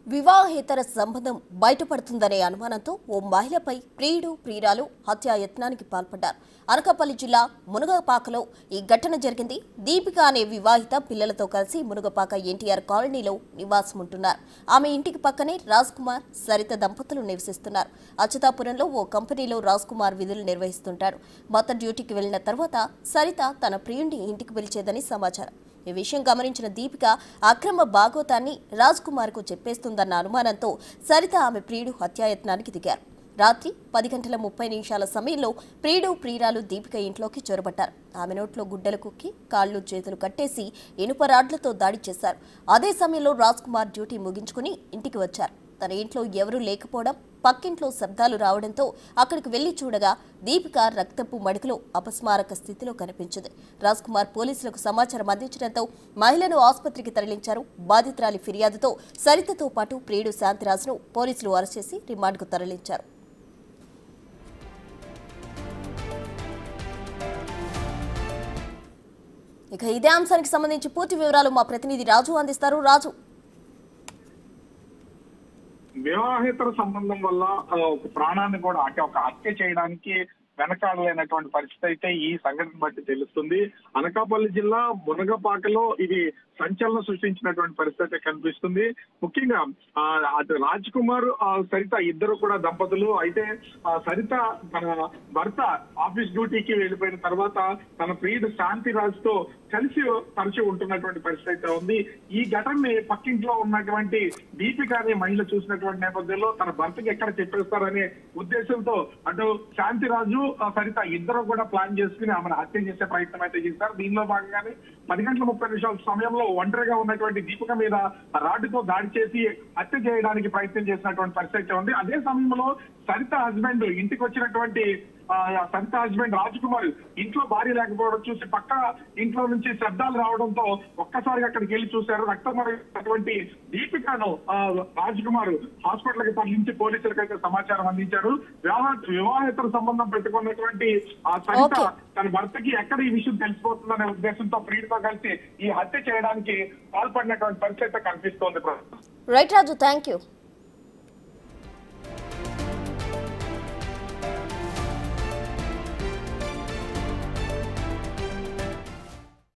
వివాహేతర సంబంధం బయటపడుతుందనే అనుమానంతో ఓ మహిళపై ప్రియురాలు హత్యాయత్నానికి పాల్పడ్డారు. అనకాపల్లి జిల్లా మునగపాకలో ఈ ఘటన జరిగింది. దీపిక అనే వివాహిత పిల్లలతో కలిసి మునగపాక ఎన్టీఆర్ కాలనీలో నివాసం ఉంటున్నారు. ఆమె ఇంటికి పక్కనే రాజ్ కుమార్, సరిత దంపతులు నివసిస్తున్నారు. అచ్యుతాపురంలో ఓ కంపెనీలో రాజ్ కుమార్ విధులు నిర్వహిస్తుంటారు. భర్త డ్యూటీకి వెళ్లిన తర్వాత సరిత తన ప్రియుడిని ఇంటికి పిలిచేదని సమాచారం. ఈ విషయం గమనించిన దీపిక అక్రమ భాగోతాన్ని రాజ్ కుమార్ కు చెప్పేస్తుందన్న అనుమానంతో సరిత ఆమె ప్రియుడు హత్యాయత్నానికి దిగారు. రాత్రి 10:30 సమయంలో ప్రియురాలు దీపిక ఇంట్లోకి చొరబట్టారు. ఆమె నోట్లో గుడ్డలు కుక్కి కాళ్ళు చేతులు కట్టేసి ఇనుప రాడ్లతో దాడి చేశారు. అదే సమయంలో రాజ్ కుమార్ డ్యూటీ ముగించుకుని ఇంటికి వచ్చారు. తన ఇంట్లో ఎవరూ లేకపోవడం, పక్కింట్లో శబ్దాలు రావడంతో అక్కడికి వెళ్లి చూడగా దీపిక రక్తపు మడుగులో అపస్మారక స్థితిలో కనిపించింది. రాజ్ కుమార్ పోలీసులకు సమాచారం అందించడంతో మహిళను ఆసుపత్రికి తరలించారు. బాధితురాలి ఫిర్యాదుతో సరితతో పాటు ప్రియుడు శాంతిరాజ్ను పోలీసులు అరెస్ట్ చేసి రిమాండ్కు తరలించారు. ఇక ఇదే అంశానికి సంబంధించి పూర్తి వివరాలు మా ప్రతినిధి రాజు అందిస్తారు. రాజు, వివాహేతర సంబంధం వల్ల ఒక ప్రాణాన్ని కూడా అంటే ఒక హత్య చేయడానికి వెనకాడలేనటువంటి పరిస్థితి అయితే ఈ సంఘటన బట్టి తెలుస్తుంది. అనకాపల్లి జిల్లా మునగపాకలో ఇది సంచలనం సృష్టించినటువంటి పరిస్థితి కనిపిస్తుంది. ముఖ్యంగా అటు రాజ్ కుమార్, సరిత ఇద్దరు కూడా దంపతులు. అయితే సరిత తన భర్త ఆఫీస్ డ్యూటీకి వెళ్ళిపోయిన తర్వాత తన ప్రియుడు శాంతిరాజ్ తో కలిసి తరచు ఉంటున్నటువంటి పరిస్థితి అయితే ఉంది. ఈ ఘటనని పక్కింట్లో ఉన్నటువంటి దీపిక అనే మహిళ చూసినటువంటి నేపథ్యంలో తన భర్తకి ఎక్కడ చెప్పేస్తారనే ఉద్దేశంతో అటు శాంతిరాజు, సరిత ఇద్దరు కూడా ప్లాన్ చేసుకుని ఆమెను హత్య చేసే ప్రయత్నం అయితే చేశారు. దీనిలో భాగంగానే 10:30 సమయంలో ఒంటరిగా ఉన్నటువంటి దీపిక మీద రాడ్డుతో దాడి చేసి హత్య చేయడానికి ప్రయత్నం చేసినటువంటి పరిస్థితి ఉంది. అదే సమయంలో సరిత హస్బెండ్ ఇంటికి వచ్చినటువంటి సరిత హస్బెండ్ రాజ్ కుమార్ ఇంట్లో భార్య లేకపోవడం చూసి పక్క ఇంట్లో నుంచి శబ్దాలు రావడంతో ఒక్కసారిగా అక్కడికి వెళ్ళి చూశారు. రక్తమరినటువంటి దీపికను రాజ్ కుమార్ హాస్పిటల్ కి తరలించి పోలీసులకు అయితే సమాచారం అందించారు. వివాహేతర సంబంధం పెట్టుకున్నటువంటి ఆ సరిత తన భర్తకి ఎక్కడ ఈ విషయం తెలిసిపోతుందనే ఉద్దేశంతో ప్రియుడితో కలిసి ఈ హత్య చేయడానికి పాల్పడినటువంటి పరిస్థితి కనిపిస్తోంది. Right Raju, thank you.